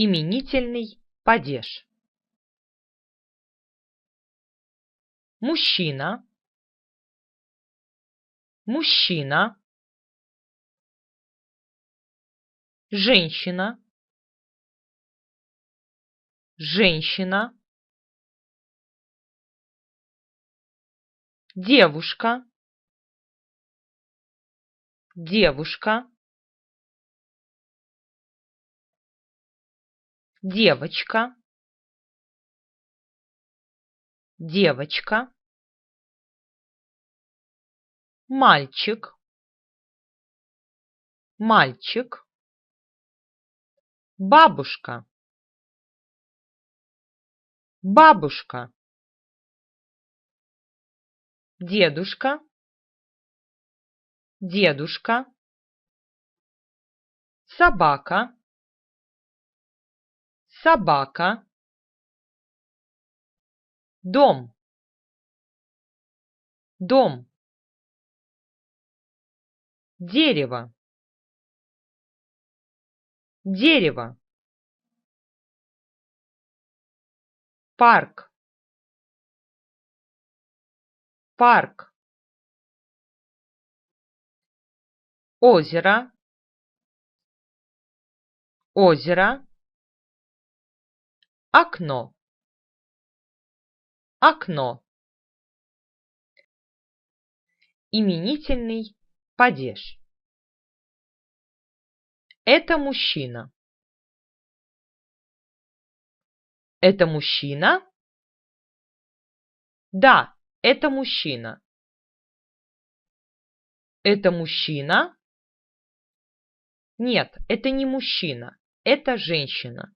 Именительный падеж. Мужчина, мужчина, женщина, женщина, девушка, девушка, девочка, девочка, мальчик, мальчик, бабушка, бабушка, дедушка, дедушка, собака, собака, дом, дом, дерево, дерево, парк, парк, озеро, озеро, окно, окно. Именительный падеж. Это мужчина. Это мужчина? Да, это мужчина. Это мужчина? Нет, это не мужчина, это женщина.